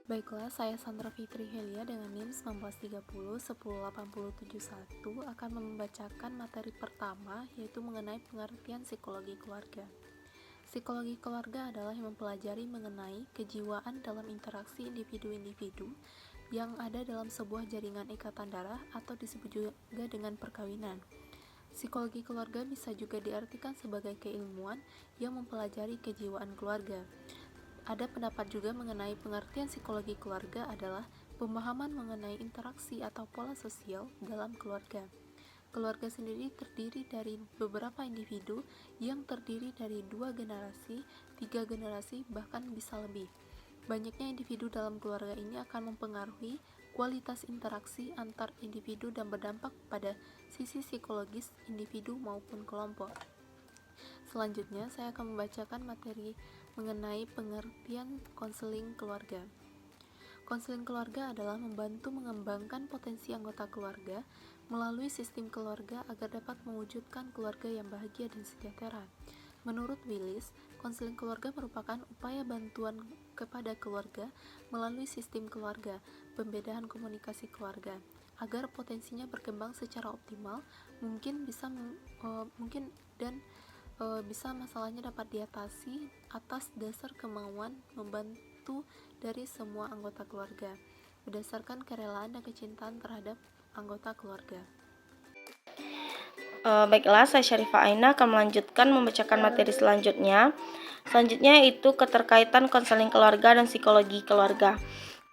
Baiklah, saya Sandra Fitri Helia dengan NIM 1930 10871 akan membacakan materi pertama, yaitu mengenai pengertian psikologi keluarga. Psikologi keluarga adalah yang mempelajari mengenai kejiwaan dalam interaksi individu-individu yang ada dalam sebuah jaringan ikatan darah atau disebut juga dengan perkawinan. Psikologi keluarga bisa juga diartikan sebagai keilmuan yang mempelajari kejiwaan keluarga. Ada pendapat juga mengenai pengertian psikologi keluarga adalah pemahaman mengenai interaksi atau pola sosial dalam keluarga. Keluarga sendiri terdiri dari beberapa individu yang terdiri dari 2 generasi, 3 generasi, bahkan bisa lebih. Banyaknya individu dalam keluarga ini akan mempengaruhi kualitas interaksi antar individu dan berdampak pada sisi psikologis individu maupun kelompok. Selanjutnya, saya akan membacakan materi mengenai pengertian konseling keluarga. Konseling keluarga adalah membantu mengembangkan potensi anggota keluarga melalui sistem keluarga agar dapat mewujudkan keluarga yang bahagia dan sejahtera. Menurut Willis, konseling keluarga merupakan upaya bantuan kepada keluarga melalui sistem keluarga, pembedaan komunikasi keluarga, agar potensinya berkembang secara optimal, bisa masalahnya dapat diatasi atas dasar kemauan membantu dari semua anggota keluarga, berdasarkan kerelaan dan kecintaan terhadap anggota keluarga. Baiklah, saya Syarifah Aina akan melanjutkan membacakan materi selanjutnya. Selanjutnya yaitu keterkaitan konseling keluarga dan psikologi keluarga.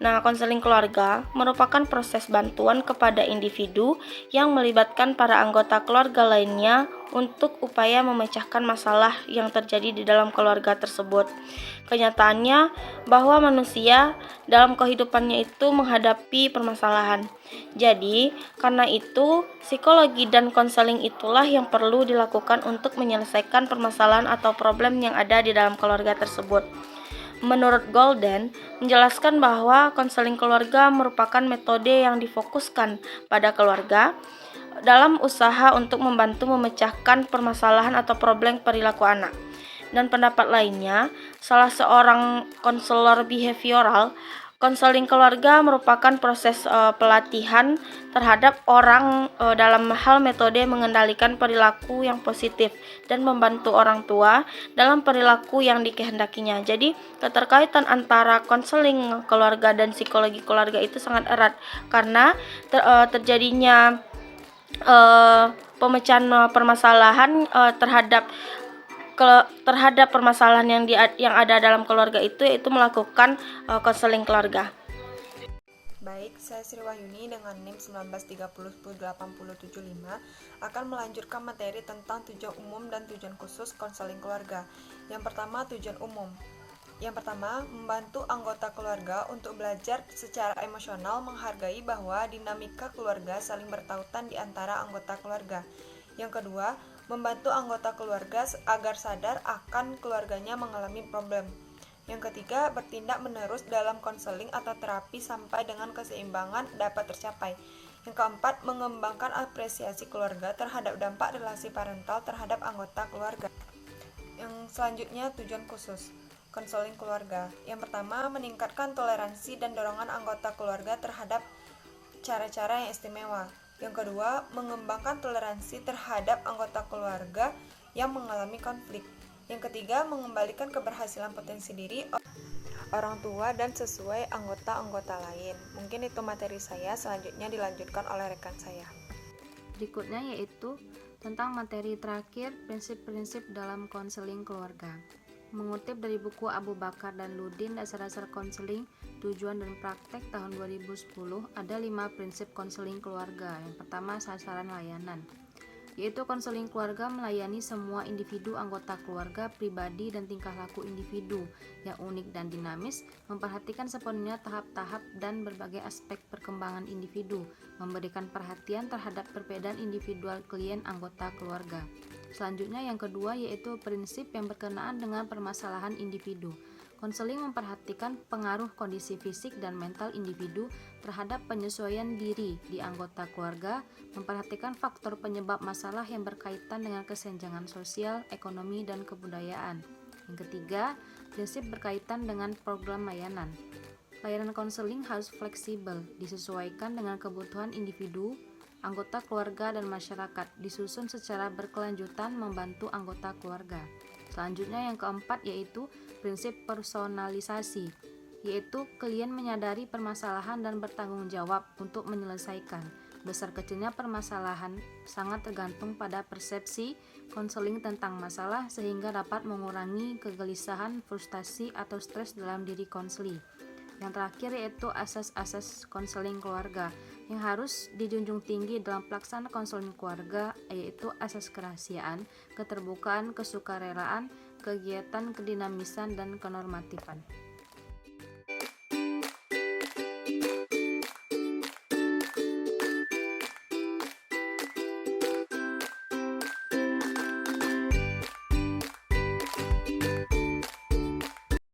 Nah, konseling keluarga merupakan proses bantuan kepada individu yang melibatkan para anggota keluarga lainnya untuk upaya memecahkan masalah yang terjadi di dalam keluarga tersebut. Kenyataannya bahwa manusia dalam kehidupannya itu menghadapi permasalahan. Jadi, karena itu, psikologi dan konseling itulah yang perlu dilakukan untuk menyelesaikan permasalahan atau problem yang ada di dalam keluarga tersebut. Menurut Golden, menjelaskan bahwa konseling keluarga merupakan metode yang difokuskan pada keluarga dalam usaha untuk membantu memecahkan permasalahan atau problem perilaku anak. Dan pendapat lainnya, salah seorang konselor behavioral, konseling keluarga merupakan proses pelatihan terhadap orang dalam hal metode mengendalikan perilaku yang positif dan membantu orang tua dalam perilaku yang dikehendakinya. Jadi, keterkaitan antara konseling keluarga dan psikologi keluarga itu sangat erat karena terjadinya pemecahan permasalahan terhadap permasalahan yang ada dalam keluarga itu, yaitu melakukan konseling keluarga. Baik, saya Sri Wahyuni dengan NIM 1930 akan melanjutkan materi tentang tujuan umum dan tujuan khusus konseling keluarga. Yang pertama, tujuan umum. Yang pertama, membantu anggota keluarga untuk belajar secara emosional menghargai bahwa dinamika keluarga saling bertautan di antara anggota keluarga. Yang kedua, membantu anggota keluarga agar sadar akan keluarganya mengalami problem. Yang ketiga, bertindak menerus dalam konseling atau terapi sampai dengan keseimbangan dapat tercapai. Yang keempat, mengembangkan apresiasi keluarga terhadap dampak relasi parental terhadap anggota keluarga. Yang selanjutnya, tujuan khusus konseling keluarga. Yang pertama, meningkatkan toleransi dan dorongan anggota keluarga terhadap cara-cara yang istimewa. Yang kedua, mengembangkan toleransi terhadap anggota keluarga yang mengalami konflik. Yang ketiga, mengembalikan keberhasilan potensi diri orang tua dan sesuai anggota-anggota lain. Mungkin itu materi saya, selanjutnya dilanjutkan oleh rekan saya. Berikutnya yaitu tentang materi terakhir, prinsip-prinsip dalam konseling keluarga. Mengutip dari buku Abu Bakar dan Ludin, Dasar-dasar konseling, tujuan dan praktek tahun 2010, ada 5 prinsip konseling keluarga. Yang pertama, sasaran layanan, yaitu konseling keluarga melayani semua individu anggota keluarga, pribadi, dan tingkah laku individu yang unik dan dinamis, memperhatikan sepenuhnya tahap-tahap dan berbagai aspek perkembangan individu, memberikan perhatian terhadap perbedaan individual klien anggota keluarga. Selanjutnya yang kedua yaitu prinsip yang berkenaan dengan permasalahan individu. Konseling memperhatikan pengaruh kondisi fisik dan mental individu terhadap penyesuaian diri di anggota keluarga, memperhatikan faktor penyebab masalah yang berkaitan dengan kesenjangan sosial, ekonomi, dan kebudayaan. Yang ketiga, prinsip berkaitan dengan program layanan. Layanan konseling harus fleksibel, disesuaikan dengan kebutuhan individu, anggota keluarga, dan masyarakat, disusun secara berkelanjutan membantu anggota keluarga. Selanjutnya yang keempat yaitu prinsip personalisasi, yaitu klien menyadari permasalahan dan bertanggung jawab untuk menyelesaikan. Besar kecilnya permasalahan sangat tergantung pada persepsi konseling tentang masalah sehingga dapat mengurangi kegelisahan, frustasi, atau stres dalam diri konseli. Yang terakhir yaitu asas-asas konseling keluarga yang harus dijunjung tinggi dalam pelaksanaan konseling keluarga, yaitu asas kerahasiaan, keterbukaan, kesukarelaan, kegiatan, kedinamisan, dan kenormatifan.